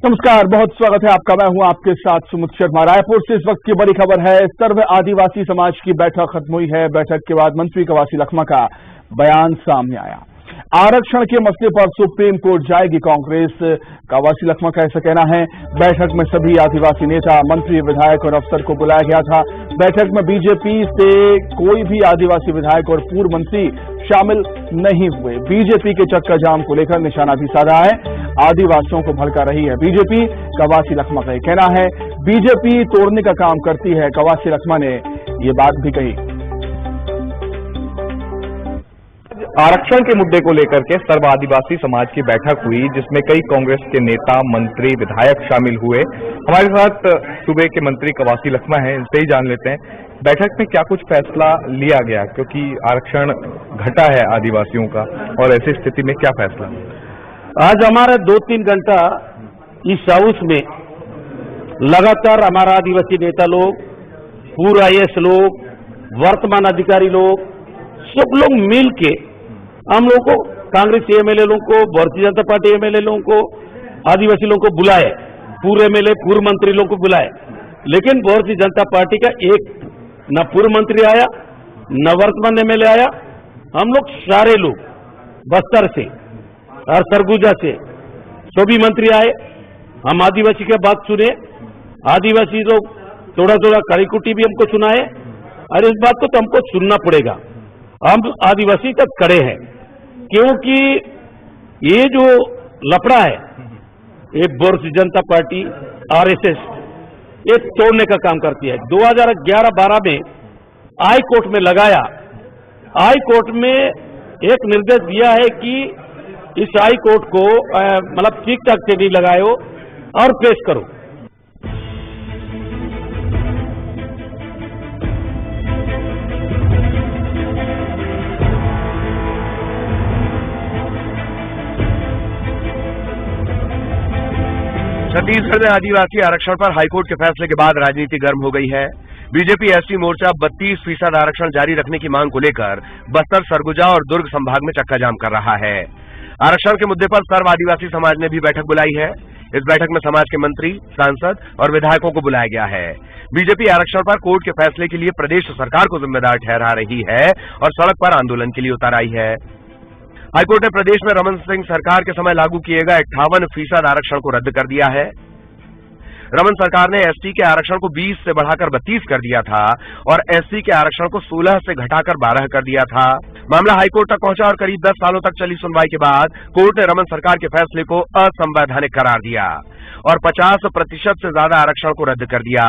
नमस्कार, बहुत स्वागत है आपका। मैं हूं आपके साथ सुमित शर्मा। रायपुर से इस वक्त की बड़ी खबर है। सर्व आदिवासी समाज की बैठक खत्म हुई है। बैठक के बाद मंत्री कवासी लखमा का बयान सामने आया। आरक्षण के मसले पर सुप्रीम कोर्ट जाएगी कांग्रेस, कवासी लखमा का ऐसा कहना है। बैठक में सभी आदिवासी नेता, मंत्री, विधायक और अफसर को बुलाया गया था। बैठक में बीजेपी से कोई भी आदिवासी विधायक और पूर्व मंत्री शामिल नहीं हुए। बीजेपी के चक्का जाम को लेकर निशाना भी साधा है। आदिवासियों को भड़का रही है बीजेपी, कवासी लखमा का कहना है। बीजेपी तोड़ने का काम करती है, कवासी लखमा ने ये बात भी कही। आरक्षण के मुद्दे को लेकर के सर्व आदिवासी समाज की बैठक हुई, जिसमें कई कांग्रेस के नेता, मंत्री, विधायक शामिल हुए। हमारे साथ सूबे के मंत्री कवासी लखमा हैं, इनसे ही जान लेते हैं बैठक में क्या कुछ फैसला लिया गया, क्योंकि आरक्षण घटा है आदिवासियों का, और ऐसी स्थिति में क्या फैसला? आज हमारा 2-3 घंटा इस हाउस में लगातार हमारा आदिवासी नेता लोग, पूर्व IAS लोग, वर्तमान अधिकारी लोग, सब लोग मिल के हम लोगों को, कांग्रेस एमएलए लोगों को, भारतीय जनता पार्टी एमएलए लोगों को, आदिवासी लोगों को बुलाए, पूर्व एमएलए, पूर्व मंत्री लोगों को बुलाए। लेकिन भारतीय जनता पार्टी का एक न पूर्व मंत्री आया, न वर्तमान एमएलए आया। हम लोग सारे लोग बस्तर से और सरगुजा से सभी मंत्री आए। हम आदिवासी की बात सुने, आदिवासी लोग थोड़ा कड़ीकुटी भी हमको सुनाए, और इस बात को तो हमको सुनना पड़ेगा। हम आदिवासी तक खड़े हैं, क्योंकि ये जो लफड़ा है, ये भारतीय जनता पार्टी, RSS, ये तोड़ने का काम करती है। 2011-12 में हाई कोर्ट में लगाया। हाई कोर्ट में एक निर्देश दिया है कि इस हाई कोर्ट को मतलब ठीक ठाक से नहीं लगाओ और पेश करो। छत्तीसगढ़ में आदिवासी आरक्षण पर हाईकोर्ट के फैसले के बाद राजनीति गर्म हो गई है। बीजेपी SC मोर्चा 32% आरक्षण जारी रखने की मांग को लेकर बस्तर, सरगुजा और दुर्ग संभाग में चक्का जाम कर रहा है। आरक्षण के मुद्दे पर सर्व आदिवासी समाज ने भी बैठक बुलाई है। इस बैठक में समाज के मंत्री, सांसद और विधायकों को बुलाया गया है। बीजेपी आरक्षण पर कोर्ट के फैसले के लिए प्रदेश सरकार को जिम्मेदार ठहरा रही है और सड़क पर आंदोलन के लिए उतर आई है। हाईकोर्ट ने प्रदेश में रमन सिंह सरकार के समय लागू किए गए 58% आरक्षण को रद्द कर दिया है। रमन सरकार ने ST के आरक्षण को 20 से बढ़ाकर 32 कर दिया था और SC के आरक्षण को 16 से घटाकर 12 कर दिया था। मामला हाईकोर्ट तक पहुंचा और करीब 10 सालों तक चली सुनवाई के बाद कोर्ट ने रमन सरकार के फैसले को असंवैधानिक करार दिया और 50% से ज्यादा आरक्षण को रद्द कर दिया।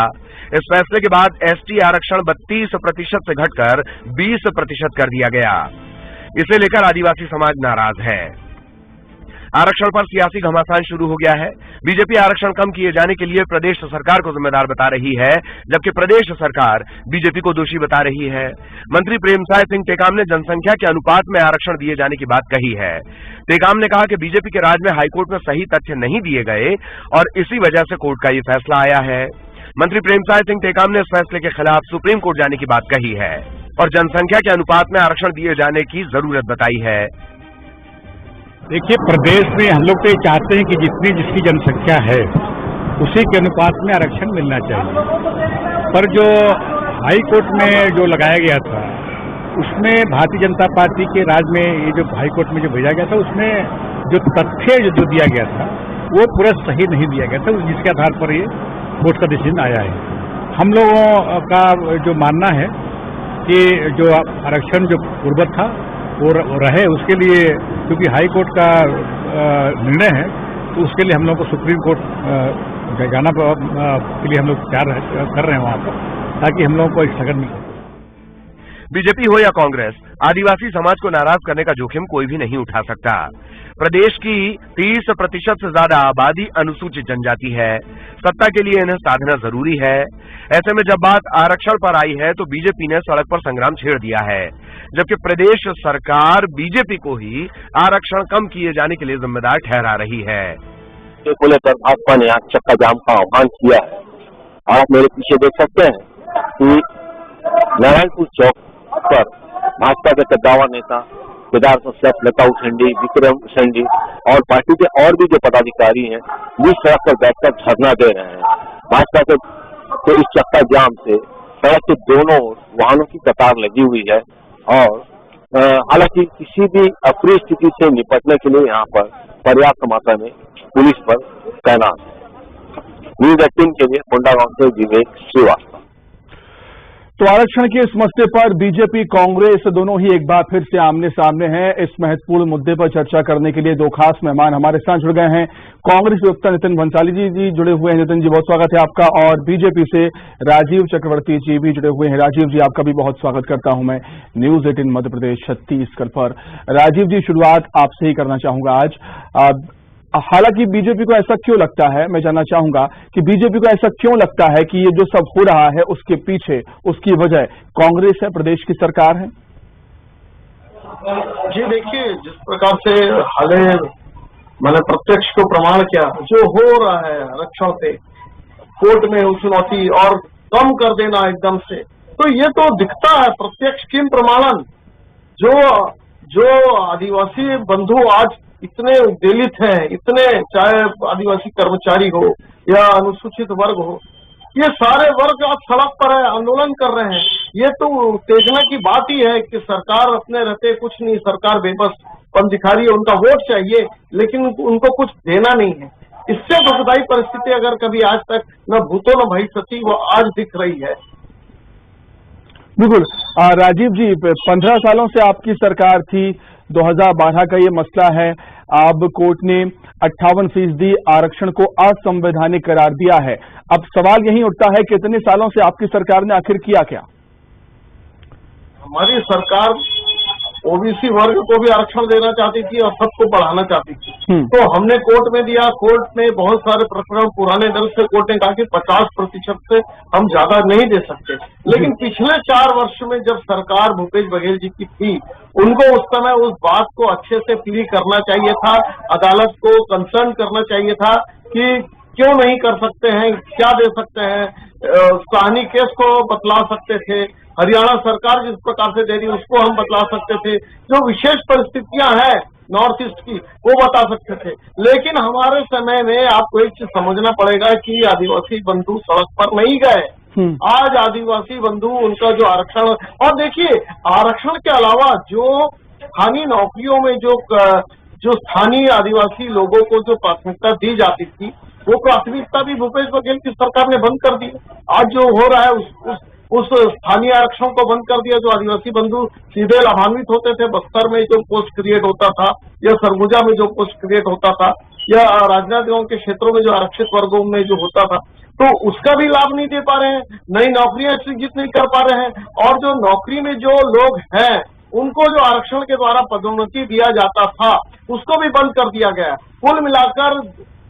इस फैसले के बाद ST आरक्षण 32% से घटकर 20% कर दिया गया। इसे लेकर आदिवासी समाज नाराज है। आरक्षण पर सियासी घमासान शुरू हो गया है। बीजेपी आरक्षण कम किए जाने के लिए प्रदेश सरकार को जिम्मेदार बता रही है, जबकि प्रदेश सरकार बीजेपी को दोषी बता रही है। मंत्री प्रेमसाय सिंह टेकाम ने जनसंख्या के अनुपात में आरक्षण दिए जाने की बात कही है। टेकाम ने कहा कि बीजेपी के राज में हाईकोर्ट में सही तथ्य नहीं दिए गए और इसी वजह से कोर्ट का ये फैसला आया है। मंत्री प्रेमसाय सिंह टेकाम ने इस फैसले के खिलाफ सुप्रीम कोर्ट जाने की बात कही है और जनसंख्या के अनुपात में आरक्षण दिए जाने की जरूरत बताई है। देखिए, प्रदेश में हम लोग तो ये चाहते हैं कि जितनी जिसकी जनसंख्या है उसी के अनुपात में आरक्षण मिलना चाहिए, पर जो हाई कोर्ट में जो लगाया गया था उसमें भारतीय जनता पार्टी के राज में ये जो हाई कोर्ट में जो भेजा गया था, उसमें जो तथ्य जो दिया गया था वो पूरा सही नहीं दिया गया था, जिसके आधार पर ये कोर्ट का डिसीजन आया है। हम लोगों का जो मानना है कि जो आरक्षण जो पूर्ववत था वो रहे, उसके लिए, क्योंकि हाई कोर्ट का निर्णय है, तो उसके लिए हम लोग को सुप्रीम कोर्ट जाना के लिए हम लोग तैयार कर रहे हैं वहां पर, ताकि हम लोगों को स्थगन नहीं। बीजेपी हो या कांग्रेस, आदिवासी समाज को नाराज करने का जोखिम कोई भी नहीं उठा सकता। प्रदेश की 30% से ज्यादा आबादी अनुसूचित जनजाति है। सत्ता के लिए इन्हें साधना जरूरी है। ऐसे में जब बात आरक्षण पर आई है तो बीजेपी ने सड़क पर संग्राम छेड़ दिया है, जबकि प्रदेश सरकार बीजेपी को ही आरक्षण कम किए जाने के लिए जिम्मेदार ठहरा रही है। को लेकर भाजपा ने आज चक्का जाम का आह्वान किया है। आप मेरे पीछे देख सकते हैं कि नारायणपुर चौक पर भाजपा के कद्दावर नेता केदार कश्यप, लता उसेंडी, विक्रम उसेंडी और पार्टी के और भी जो पदाधिकारी हैं वो सड़क पर बैठकर धरना दे रहे हैं। भाजपा के तो इस चक्का जाम से सड़क के दोनों वाहनों की कतार लगी हुई है और हालांकि किसी भी अप्रिय स्थिति से निपटने के लिए यहाँ पर पर्याप्त मात्रा में पुलिस पर तैनात है। न्यूज 18 के लिए कोंडागांव से विवेक श्रीवास्तव। तो आरक्षण के इस मसले पर बीजेपी कांग्रेस दोनों ही एक बार फिर से आमने सामने हैं। इस महत्वपूर्ण मुद्दे पर चर्चा करने के लिए दो खास मेहमान हमारे साथ जुड़ गए हैं। कांग्रेस प्रवक्ता नितिन भंसाली जी जुड़े हुए हैं। नितिन जी, बहुत स्वागत है आपका। और बीजेपी से राजीव चक्रवर्ती जी भी जुड़े हुए हैं। राजीव जी, आपका भी बहुत स्वागत करता हूं मैं न्यूज 18 मध्य प्रदेश छत्तीसगढ़ पर। राजीव जी, शुरुआत आपसे ही करना चाहूंगा आज। हालांकि बीजेपी को ऐसा क्यों लगता है, मैं जानना चाहूंगा कि बीजेपी को ऐसा क्यों लगता है कि ये जो सब हो रहा है उसके पीछे उसकी वजह कांग्रेस है, प्रदेश की सरकार है? जी देखिए, जिस प्रकार से हाले मैंने प्रत्यक्ष को प्रमाण किया जो हो रहा है आरक्षण पे कोर्ट में चुनौती और कम कर देना एकदम से, तो ये तो दिखता है प्रत्यक्ष किम प्रमाणन। जो आदिवासी बंधु आज इतने उद्वेलित हैं, इतने चाहे आदिवासी कर्मचारी हो या अनुसूचित वर्ग हो, ये सारे वर्ग आज सड़क पर है, आंदोलन कर रहे हैं। ये तो उत्तेजना की बात ही है कि सरकार अपने रहते कुछ नहीं, सरकार बेबसपन दिखा रही है। उनका वोट चाहिए लेकिन उनको कुछ देना नहीं है। इससे दुखदायी परिस्थिति अगर कभी आज तक न भूतो न भविष्यति वो आज दिख रही है। बिल्कुल। राजीव जी, 15 सालों से आपकी सरकार थी, 2012 का ये मसला है। अब कोर्ट ने 58% आरक्षण को असंवैधानिक करार दिया है। अब सवाल यही उठता है कि इतने सालों से आपकी सरकार ने आखिर किया क्या? हमारी सरकार ओबीसी वर्ग को भी आरक्षण देना चाहती थी और सबको बढ़ाना चाहती थी। तो हमने कोर्ट में दिया। कोर्ट में बहुत सारे प्रकरण पुराने दल से कोर्ट ने कहा कि 50% से हम ज्यादा नहीं दे सकते। लेकिन पिछले 4 वर्ष में जब सरकार भूपेश बघेल जी की थी, उनको उस समय उस बात को अच्छे से प्ली करना चाहिए था, अदालत को कंसर्न करना चाहिए था कि क्यों नहीं कर सकते हैं, क्या दे सकते हैं। साहनी केस को बतला सकते थे, हरियाणा सरकार जिस प्रकार से दे रही उसको हम बतला सकते थे, जो विशेष परिस्थितियां हैं नॉर्थ ईस्ट की वो बता सकते थे। लेकिन हमारे समय में आपको एक चीज समझना पड़ेगा कि आदिवासी बंधु सड़क पर नहीं गए। आज आदिवासी बंधु उनका जो आरक्षण, और देखिए आरक्षण के अलावा जो स्थानीय नौकरियों में जो स्थानीय आदिवासी लोगों को जो प्राथमिकता दी जाती थी वो प्राथमिकता भी भूपेश बघेल की सरकार ने बंद कर दी। आज जो हो रहा है उस स्थानीय आरक्षण को बंद कर दिया। जो आदिवासी बंधु सीधे लाभान्वित होते थे, बस्तर में जो पोस्ट क्रिएट होता था या सरगुजा में जो पोस्ट क्रिएट होता था या राजनांदगांव के क्षेत्रों में जो आरक्षित वर्गों में जो होता था, तो उसका भी लाभ नहीं दे पा रहे हैं, नई नौकरियां सृजित नहीं कर पा रहे हैं। और जो नौकरी में जो लोग हैं उनको जो आरक्षण के द्वारा पदोन्नति दिया जाता था उसको भी बंद कर दिया गया। कुल मिलाकर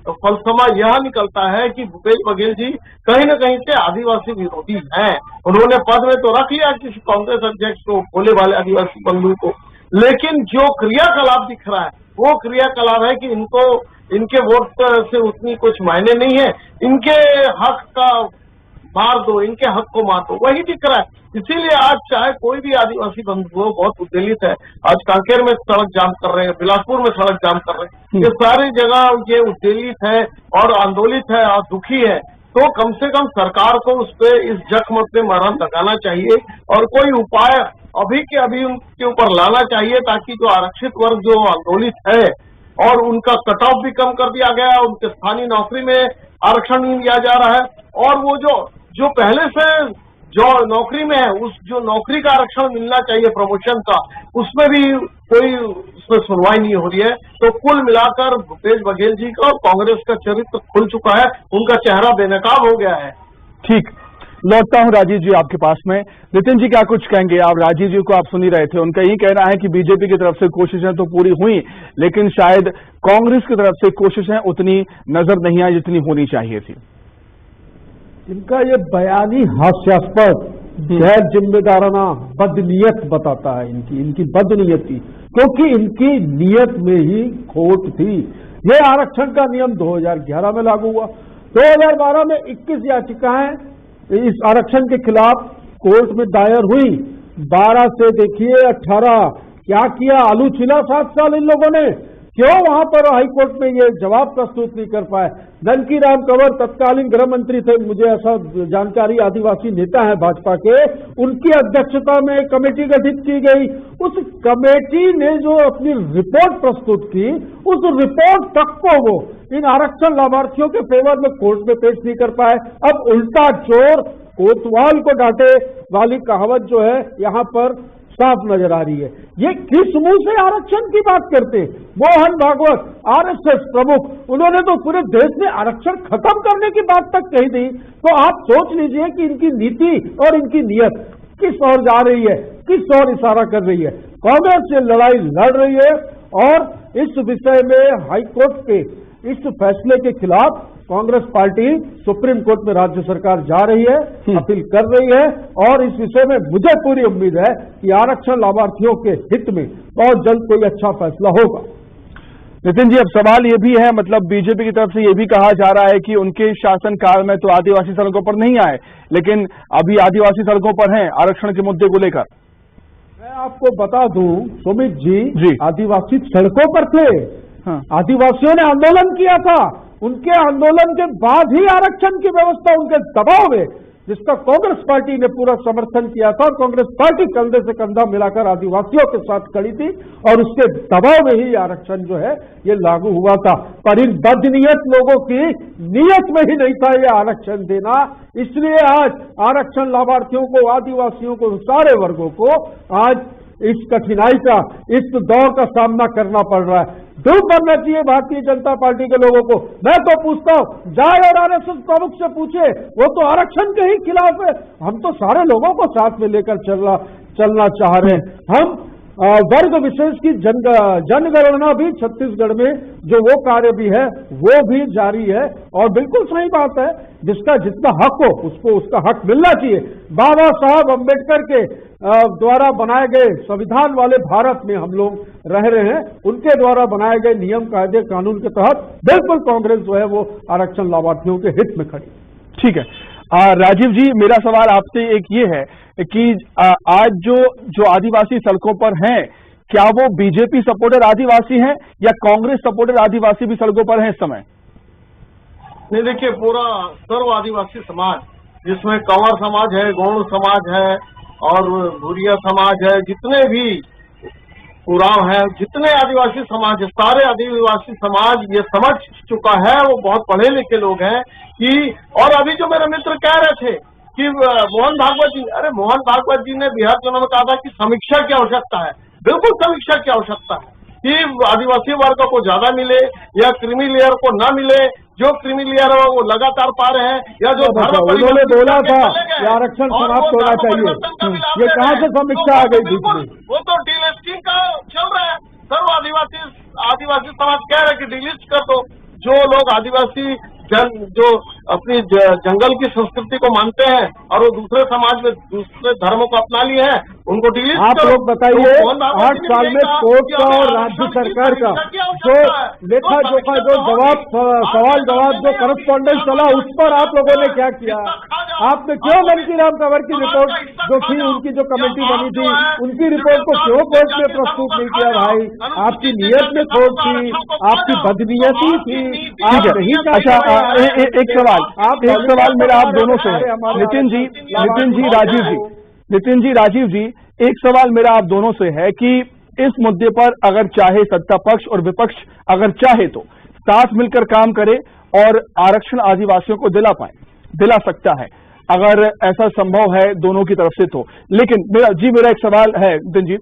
फलसफा यह निकलता है कि भूपेश बघेल जी कहीं न कहीं से आदिवासी विरोधी हैं। उन्होंने पद में तो रख लिया किसी कांग्रेस अध्यक्ष को, भोले वाले आदिवासी बंधु को, लेकिन जो क्रियाकलाप दिख रहा है वो क्रियाकलाप है कि इनके वोट से उतनी कुछ मायने नहीं है, इनके हक का मार दो, इनके हक को मार दो, वही दिख रहा है। इसीलिए आज चाहे कोई भी आदिवासी बंधु हो बहुत उद्वेलित है। आज कांकेर में सड़क जाम कर रहे हैं, बिलासपुर में सड़क जाम कर रहे हैं, ये सारी जगह ये उद्वेलित है और आंदोलित है और दुखी है। तो कम से कम सरकार को उस पे इस जख्म पे मरहम लगाना चाहिए और कोई उपाय अभी के अभी उनके ऊपर लाना चाहिए ताकि जो आरक्षित वर्ग जो आंदोलित है और उनका कट ऑफ भी कम कर दिया गया, उनके स्थानीय नौकरी में आरक्षण नहीं दिया जा रहा है और वो जो पहले से जो नौकरी में है उस जो नौकरी का आरक्षण मिलना चाहिए प्रमोशन का, उसमें भी कोई उसमें सुनवाई नहीं हो रही है। तो कुल मिलाकर भूपेश बघेल जी का और कांग्रेस का चरित्र खुल चुका है, उनका चेहरा बेनकाब हो गया है। ठीक, लौटता हूं राजीव जी आपके पास में। नितिन जी, क्या कुछ कहेंगे आप? राजीव जी को आप सुन ही रहे थे, उनका यही कहना है कि बीजेपी की तरफ से कोशिशें तो पूरी हुई लेकिन शायद कांग्रेस की तरफ से कोशिशें उतनी नजर नहीं आई जितनी होनी चाहिए थी। इनका ये बयानी हास्यास्पद, गैर जिम्मेदाराना, बदनीयत बताता है इनकी बदनीयती, क्योंकि इनकी नीयत में ही खोट थी। ये आरक्षण का नियम 2011 में लागू हुआ, 2012 में 21 याचिकाएं इस आरक्षण के खिलाफ कोर्ट में दायर हुई, 12 से देखिए 18 क्या किया? आलू छिला 7 साल इन लोगों ने, क्यों वहां पर हाईकोर्ट में ये जवाब प्रस्तुत नहीं कर पाए? ननकीराम कंवर तत्कालीन गृह मंत्री थे, मुझे ऐसा जानकारी, आदिवासी नेता है भाजपा के, उनकी अध्यक्षता में एक कमेटी गठित की गई। उस कमेटी ने जो अपनी रिपोर्ट प्रस्तुत की, उस रिपोर्ट तक को वो इन आरक्षण लाभार्थियों के फेवर में कोर्ट में पेश नहीं कर पाए। अब उल्टा चोर कोतवाल को डांटे वाली कहावत जो है यहां पर साफ नजर आ रही है। ये किस मुंह से आरक्षण की बात करते हैं? मोहन भागवत आरएसएस प्रमुख, उन्होंने तो पूरे देश में आरक्षण खत्म करने की बात तक कही थी। तो आप सोच लीजिए कि इनकी नीति और इनकी नीयत किस ओर जा रही है, किस ओर इशारा कर रही है। कांग्रेस ये लड़ाई लड़ रही है और इस विषय में हाईकोर्ट के इस फैसले के खिलाफ कांग्रेस पार्टी सुप्रीम कोर्ट में राज्य सरकार जा रही है, अपील कर रही है और इस विषय में मुझे पूरी उम्मीद है कि आरक्षण लाभार्थियों के हित में बहुत जल्द कोई अच्छा फैसला होगा। नितिन जी, अब सवाल ये भी है, मतलब बीजेपी की तरफ से ये भी कहा जा रहा है कि उनके शासनकाल में तो आदिवासी सड़कों पर नहीं आए, लेकिन अभी आदिवासी सड़कों पर हैं आरक्षण के मुद्दे को लेकर। मैं आपको बता दूं सुमित जी, आदिवासी सड़कों पर थे। हाँ। आदिवासियों ने आंदोलन किया था, उनके आंदोलन के बाद ही आरक्षण की व्यवस्था उनके दबाव में, जिसका कांग्रेस पार्टी ने पूरा समर्थन किया था और कांग्रेस पार्टी कंधे से कंधा मिलाकर आदिवासियों के साथ खड़ी थी और उसके दबाव में ही आरक्षण जो है ये लागू हुआ था। पर इन बदनीयत लोगों की नीयत में ही नहीं था ये आरक्षण देना, इसलिए आज आरक्षण लाभार्थियों को, आदिवासियों को, सारे वर्गों को आज इस कठिनाई का, इस दौर का सामना करना पड़ रहा है। दुख बनना चाहिए भारतीय जनता पार्टी के लोगों को। मैं तो पूछता हूं, जाए और आरएसएस प्रमुख से पूछे, वो तो आरक्षण के ही खिलाफ है। हम तो सारे लोगों को साथ में लेकर चलना चाह रहे हैं। हम वर्ग विशेष की जनगणना भी छत्तीसगढ़ में जो वो कार्य भी है वो भी जारी है और बिल्कुल सही बात है, जिसका जितना हक हो उसको उसका हक मिलना चाहिए। बाबा साहब अम्बेडकर के द्वारा बनाए गए संविधान वाले भारत में हम लोग रह रहे हैं, उनके द्वारा बनाए गए नियम कायदे कानून के तहत बिल्कुल कांग्रेस जो है वो आरक्षण लाभार्थियों के हित में खड़ी। ठीक है, राजीव जी, मेरा सवाल आपसे एक ये है कि आज जो आदिवासी सड़कों पर हैं, क्या वो बीजेपी सपोर्टर आदिवासी हैं या कांग्रेस सपोर्टर आदिवासी भी सड़कों पर हैं इस समय? नहीं, देखिए, पूरा सर्व आदिवासी समाज, जिसमें कंवर समाज है, गौड़ समाज है और भूरिया समाज है, जितने भी उरांव है, जितने आदिवासी समाज है, सारे आदिवासी समाज ये समझ चुका है, वो बहुत पढ़े लिखे लोग हैं कि, और अभी जो मेरे मित्र कह रहे थे कि मोहन भागवत जी, अरे मोहन भागवत जी ने बिहार चुनाव में कहा था कि समीक्षा की आवश्यकता है। बिल्कुल समीक्षा की आवश्यकता है कि आदिवासी वर्ग को ज्यादा मिले या क्रीमी लेयर को ना मिले। जो क्रीमी लेयर है वो लगातार पा रहे हैं, या जो उन्होंने बोला था कि आरक्षण समाप्त होना चाहिए, ये कहाँ से समीक्षा आ गई बीच में? वो तो डीलिस्टिंग का चल रहा है। सर्व आदिवासी समाज कह रहे हैं कि डिलिस्ट कर दो। जो लोग आदिवासी जो अपनी जंगल की संस्कृति को मानते हैं और वो दूसरे समाज में दूसरे धर्मों को अपना लिए हैं, उनको डिलीट आप लोग बताइए, 8 साल में कोर्ट का और राज्य सरकार का जो लेखा जोखा, जो सवाल जवाब जो करस्पॉन्डेंस चला, उस पर आप लोगों ने क्या किया? आपने क्यों ननकीराम कंवर की रिपोर्ट जो थी, उनकी जो कमेटी बनी थी, उनकी रिपोर्ट को क्यों कोर्ट में प्रस्तुत नहीं किया? भाई, आपकी नीयत में खोट थी, आपकी बदनीयती थी, आप नहीं। अच्छा, एक सवाल मेरा आप दोनों से है, नितिन जी, राजीव जी, एक सवाल मेरा आप दोनों से है कि इस मुद्दे पर अगर चाहे सत्ता पक्ष और विपक्ष अगर चाहे तो साथ मिलकर काम करे और आरक्षण आदिवासियों को दिला सकता है, अगर ऐसा संभव है दोनों की तरफ से तो। लेकिन मेरा एक सवाल है नितिन जी,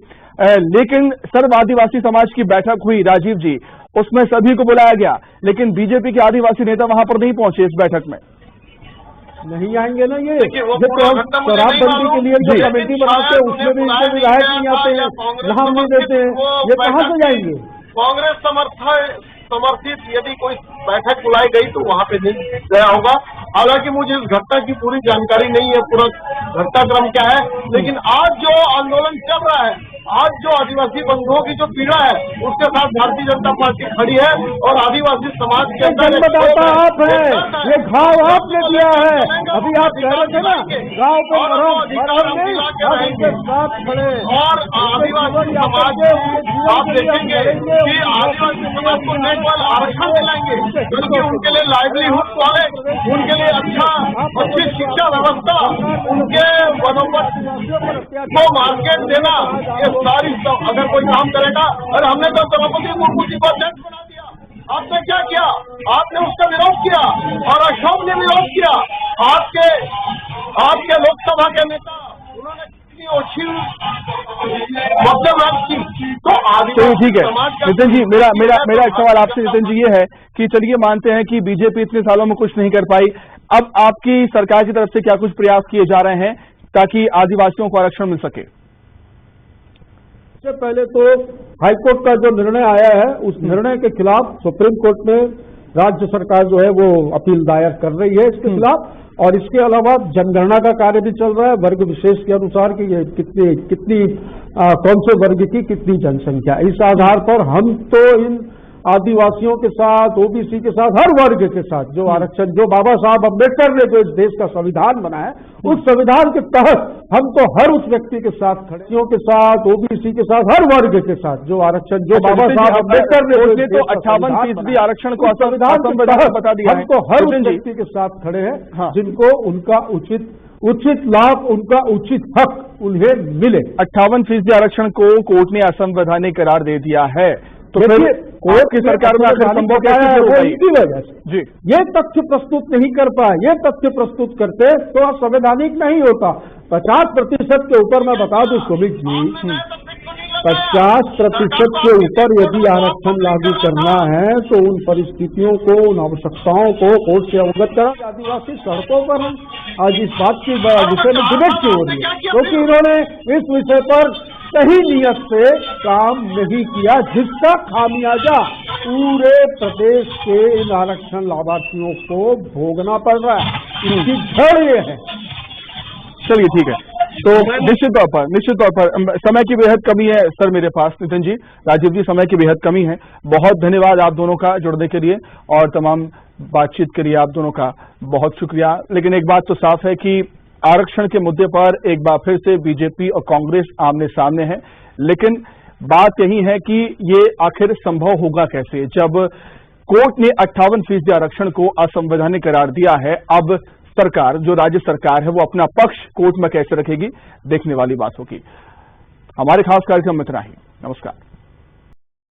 लेकिन सर्व आदिवासी समाज की बैठक हुई राजीव जी, उसमें सभी को बुलाया गया, लेकिन बीजेपी के आदिवासी नेता वहां पर नहीं पहुंचे इस बैठक में। नहीं आएंगे ना ये शराबबंदी के लिए जो कमेटी बनाते हैं उसमें भी इनके विधायक नहीं आते हैं, नाम नहीं देते हैं, ये कहां से जाएंगे? कांग्रेस समर्थित यदि कोई बैठक बुलाई गई तो वहां पे नहीं गया होगा। हालांकि मुझे इस घटना की पूरी जानकारी नहीं है, पूरा घटनाक्रम क्या है, लेकिन आज जो आंदोलन चल रहा है आज जो आदिवासी बंधुओं की जो पीड़ा है उसके साथ भारतीय जनता पार्टी खड़ी है और आदिवासी समाज के अंदर जन्मदाता आप हैं, ये घाव आपने दिया है। अभी आप कह रहे थे ना गांव पे मरहम नहीं, आप उनके साथ खड़े और आदिवासी समाज आप देखेंगे कि आदिवासी समाज को न केवल आरक्षण दिलाएंगे बल्कि उनके लिए लाइवलीहुड कॉलेज, उनके लिए अच्छी शिक्षा व्यवस्था, उनके वनोपज को मार्केट देना, ये सारी अगर कोई काम करेगा। और हमने तो द्रौपदी मुर्मू जी को अध्यक्ष बना दिया, आपने क्या किया? आपने उसका विरोध किया और अशोक ने विरोध किया। आपके लोकसभा के नेता उन्होंने कितनी ओछी वक्तव्य की। तो चलिए ठीक है नितिन जी, मेरा एक सवाल आपसे नितिन जी ये है कि चलिए मानते हैं कि बीजेपी इतने सालों में कुछ नहीं कर पाई, अब आपकी सरकार की तरफ से क्या कुछ प्रयास किए जा रहे हैं ताकि आदिवासियों को आरक्षण मिल सके? सबसे पहले तो हाईकोर्ट का जो निर्णय आया है उस निर्णय के खिलाफ सुप्रीम कोर्ट में राज्य सरकार जो है वो अपील दायर कर रही है इसके खिलाफ। और इसके अलावा जनगणना का कार्य भी चल रहा है वर्ग विशेष के अनुसार कि ये कितनी कौन से वर्ग की कितनी जनसंख्या। इस आधार पर हम तो इन आदिवासियों के साथ, ओबीसी के साथ, हर वर्ग के साथ जो आरक्षण, जो बाबा साहब अम्बेडकर ने जो इस देश का संविधान बनाया उस संविधान के तहत हम तो हर उस व्यक्ति के साथ खड़े के साथ, ओबीसी के साथ, हर वर्ग के साथ जो आरक्षण, जो बाबा साहब अम्बेडकर ने तो 58% आरक्षण को संविधान बता दिया, हम तो हर उस व्यक्ति के साथ खड़े हैं जिनको उनका उचित लाभ, उनका उचित हक उन्हें मिले। 58% आरक्षण को कोर्ट ने असंवैधानिक करार दे दिया है, तो फिर कोर्ट की सरकार में आखिर संभव कैसे हो पाई? इसी वजह से जी ये तथ्य प्रस्तुत नहीं कर पाए। ये तथ्य प्रस्तुत करते तो संवैधानिक नहीं होता। 50% के ऊपर मैं बता दूं सुमित जी, 50% के ऊपर यदि आरक्षण लागू करना है तो उन परिस्थितियों को, उन आवश्यकताओं को कोर्ट से अवगत करा। आदिवासी सड़कों पर हम आज इस बात के विषय में डिबेट क्यों हो रही है? क्योंकि इन्होंने इस विषय पर सही नियत से काम नहीं किया, जिसका खामियाजा पूरे प्रदेश के इन आरक्षण लाभार्थियों को भोगना पड़ रहा है। इसकी जड़ ये है। चलिए ठीक है, तो निश्चित तौर पर समय की बेहद कमी है सर मेरे पास। नितिन जी, राजीव जी, समय की बेहद कमी है। बहुत धन्यवाद आप दोनों का जुड़ने के लिए और तमाम बातचीत के लिए आप दोनों का बहुत शुक्रिया। लेकिन एक बात तो साफ है कि आरक्षण के मुद्दे पर एक बार फिर से बीजेपी और कांग्रेस आमने सामने है, लेकिन बात यही है कि ये आखिर संभव होगा कैसे जब कोर्ट ने 58% आरक्षण को असंवैधानिक करार दिया है। अब सरकार, जो राज्य सरकार है, वो अपना पक्ष कोर्ट में कैसे रखेगी, देखने वाली बात होगी। हमारे खास कार्यक्रम में इतना ही। नमस्कार।